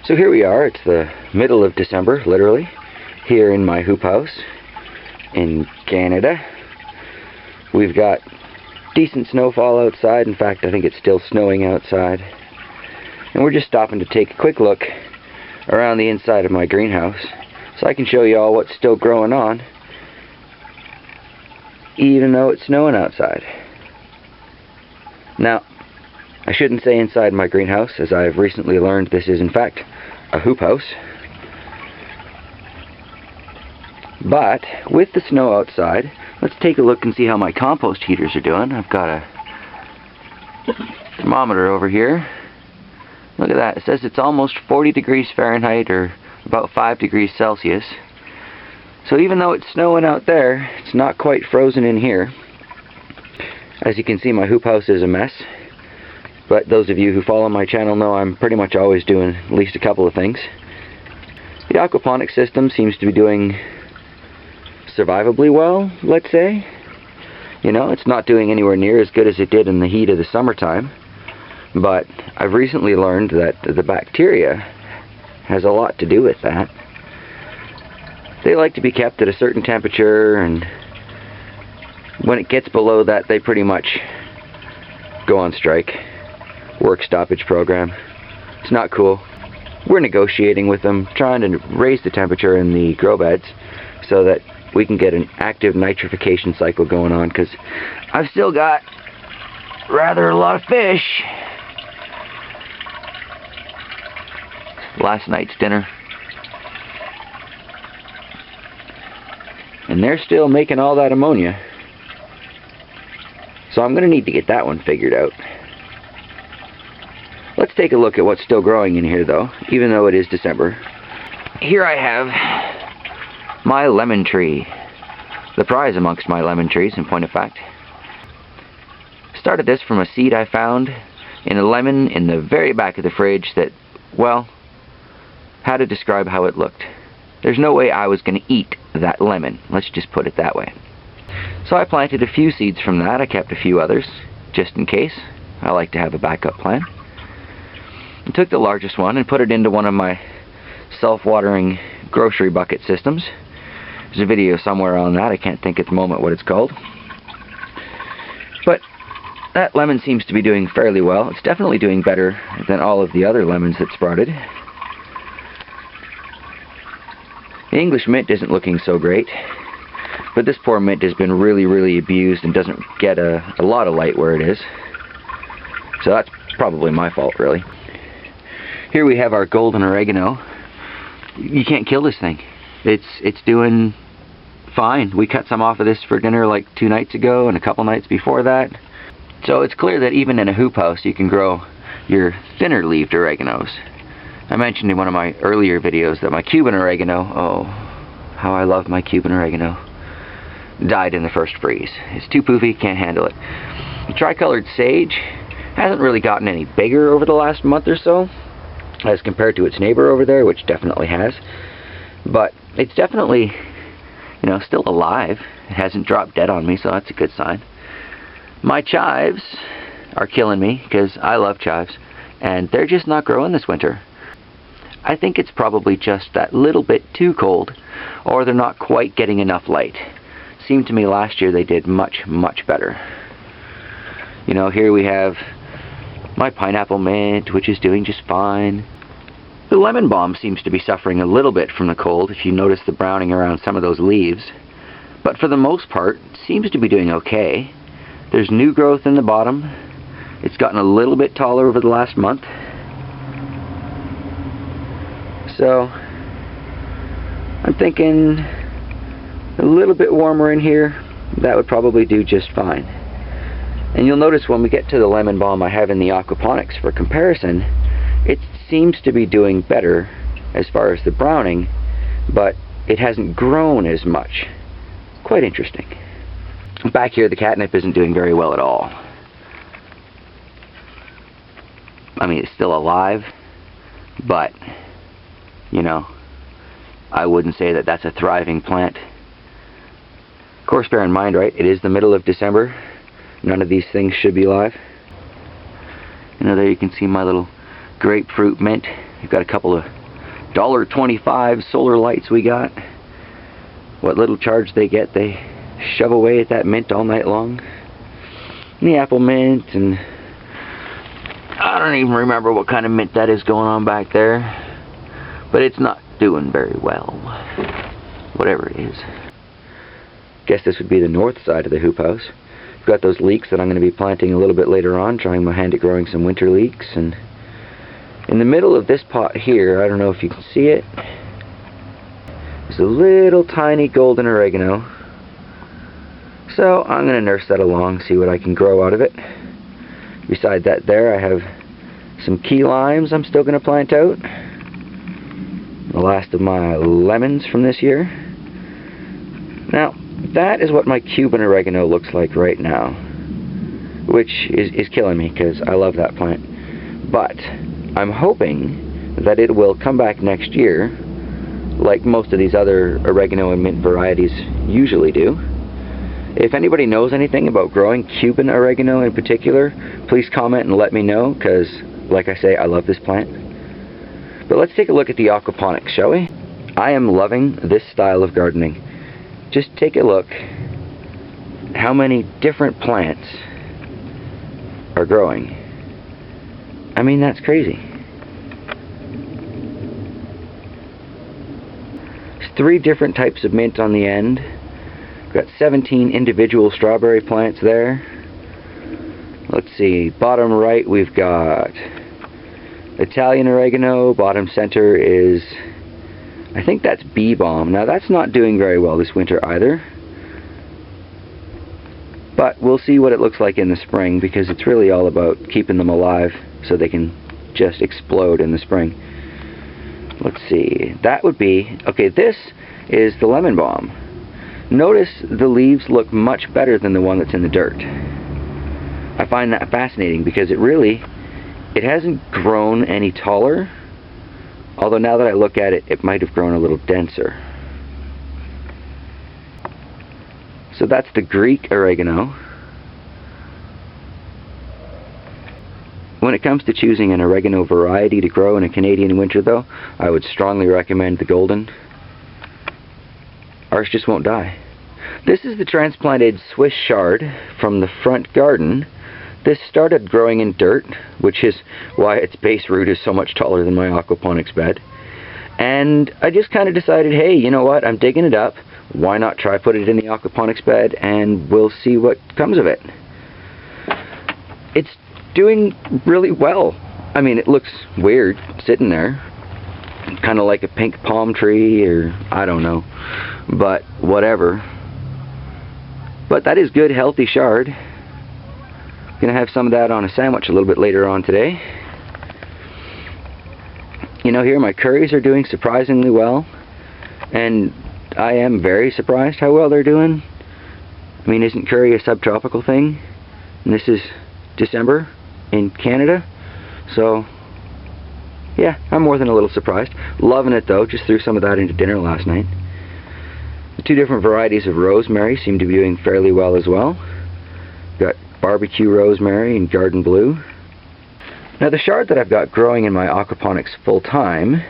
So here we are, it's the middle of December, literally, here in my hoop house in Canada. We've got decent snowfall outside. In fact, I think it's still snowing outside. And we're just stopping to take a quick look around the inside of my greenhouse so I can show you all what's still growing on, even though it's snowing outside. Now, I shouldn't say inside my greenhouse, as I've recently learned this is in fact a hoop house. But with the snow outside, let's take a look and see how my compost heaters are doing. I've got a thermometer over here. Look at that, it says it's almost 40 degrees Fahrenheit or about 5 degrees Celsius. So even though it's snowing out there, it's not quite frozen in here. As you can see, my hoop house is a mess. But those of you who follow my channel know I'm pretty much always doing at least a couple of things. The aquaponics system seems to be doing survivably well, let's say. You know, it's not doing anywhere near as good as it did in the heat of the summertime. But I've recently learned that the bacteria has a lot to do with that. They like to be kept at a certain temperature, and when it gets below that, they pretty much go on strike. Work stoppage program. It's not cool. We're negotiating with them, trying to raise the temperature in the grow beds so that we can get an active nitrification cycle going on, because I've still got rather a lot of fish. Last night's dinner. And they're still making all that ammonia. So I'm going to need to get that one figured out. Let's take a look at what's still growing in here though, even though it is December. Here I have my lemon tree. The prize amongst my lemon trees, in point of fact. Started this from a seed I found in a lemon in the very back of the fridge that, well, how to describe how it looked. There's no way I was going to eat that lemon, let's just put it that way. So I planted a few seeds from that. I kept a few others, just in case. I like to have a backup plan. I took the largest one and put it into one of my self-watering grocery bucket systems. There's a video somewhere on that. I can't think at the moment what it's called. But that lemon seems to be doing fairly well. It's definitely doing better than all of the other lemons that sprouted. The English mint isn't looking so great, but this poor mint has been really abused and doesn't get a lot of light where it is. So that's probably my fault, really. Here we have our golden oregano. You can't kill this thing. It's doing fine. We cut some off of this for dinner like 2 nights ago and a couple nights before that. So it's clear that even in a hoop house you can grow your thinner leaved oreganos. I mentioned in one of my earlier videos that my Cuban oregano, oh, how I love my Cuban oregano, died in the first freeze. It's too poofy, can't handle it. The tricolored sage hasn't really gotten any bigger over the last month or so, as compared to its neighbor over there, which definitely has. But it's definitely, you know, still alive. It hasn't dropped dead on me, so that's a good sign. My chives are killing me, because I love chives, and they're just not growing this winter. I think it's probably just that little bit too cold, or they're not quite getting enough light. It seemed to me last year they did much better. You know, here we have my pineapple mint, which is doing just fine. The lemon balm seems to be suffering a little bit from the cold, if you notice the browning around some of those leaves. But for the most part, it seems to be doing okay. There's new growth in the bottom. It's gotten a little bit taller over the last month. So, I'm thinking a little bit warmer in here, that would probably do just fine. And you'll notice when we get to the lemon balm I have in the aquaponics for comparison, it seems to be doing better as far as the browning, but it hasn't grown as much. Quite interesting. Back here the catnip isn't doing very well at all. I mean, it's still alive, but, you know, I wouldn't say that that's a thriving plant. Of course, bear in mind, right, it is the middle of December. None of these things should be live. You know, there you can see my little grapefruit mint. We've got a couple of $1.25 solar lights we got. What little charge they get, they shove away at that mint all night long. And the apple mint, and I don't even remember what kind of mint that is going on back there. But it's not doing very well. Whatever it is. Guess this would be the north side of the hoop house. I've got those leeks that I'm going to be planting a little bit later on, trying my hand at growing some winter leeks. And in the middle of this pot here, I don't know if you can see it, there's a little tiny golden oregano. So I'm going to nurse that along, see what I can grow out of it. Beside that there, I have some key limes I'm still going to plant out. The last of my lemons from this year. Now, that is what my Cuban oregano looks like right now, which is killing me because I love that plant. But I'm hoping that it will come back next year, like most of these other oregano and mint varieties usually do. If anybody knows anything about growing Cuban oregano in particular, please comment and let me know, because, like I say, I love this plant. But let's take a look at the aquaponics, shall we? I am loving this style of gardening. Just take a look how many different plants are growing. I mean, that's crazy. There's 3 different types of mint on the end. We've got 17 individual strawberry plants there. Let's see, bottom right we've got Italian oregano. Bottom center is, I think that's bee balm. Now that's not doing very well this winter either. But we'll see what it looks like in the spring, because it's really all about keeping them alive so they can just explode in the spring. Let's see, that would be, okay, this is the lemon balm. Notice the leaves look much better than the one that's in the dirt. I find that fascinating because it hasn't grown any taller. Although now that I look at it, it might have grown a little denser. So that's the Greek oregano. When it comes to choosing an oregano variety to grow in a Canadian winter though, I would strongly recommend the golden. Ours just won't die. This is the transplanted Swiss chard from the front garden. This started growing in dirt, which is why its base root is so much taller than my aquaponics bed. And I just kind of decided, hey, you know what, I'm digging it up. Why not try put it in the aquaponics bed, and we'll see what comes of it. It's doing really well. I mean, it looks weird sitting there, kind of like a pink palm tree, or I don't know, but whatever. But that is good, healthy chard. Gonna have some of that on a sandwich a little bit later on today. You know, here my curries are doing surprisingly well, and I am very surprised how well they're doing. I mean, isn't curry a subtropical thing? And this is December in Canada, so yeah, I'm more than a little surprised. Loving it though. Just threw some of that into dinner last night. The 2 different varieties of rosemary seem to be doing fairly well as well. Got barbecue rosemary and garden blue. Now the chard that I've got growing in my aquaponics full time,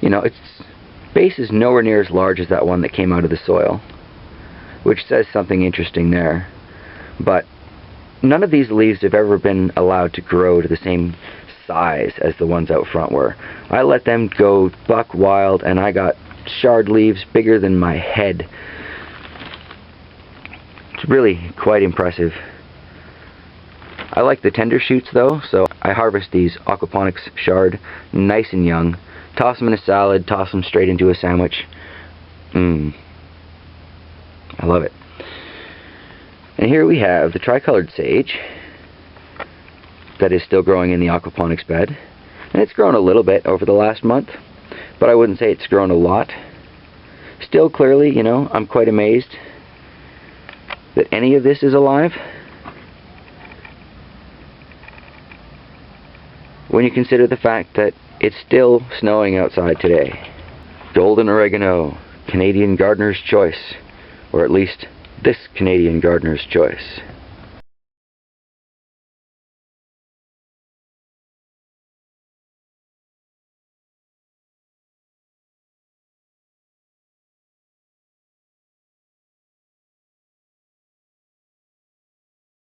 you know, its base is nowhere near as large as that one that came out of the soil, which says something interesting there. But none of these leaves have ever been allowed to grow to the same size as the ones out front were. I let them go buck wild, and I got chard leaves bigger than my head. It's really quite impressive. I like the tender shoots though, so I harvest these aquaponics chard nice and young, toss them in a salad, toss them straight into a sandwich. I love it. And here we have the tricolored sage that is still growing in the aquaponics bed. And it's grown a little bit over the last month, but I wouldn't say it's grown a lot. Still, clearly, you know, I'm quite amazed that any of this is alive. When you consider the fact that it's still snowing outside today. Golden oregano, Canadian gardener's choice, or at least this Canadian gardener's choice.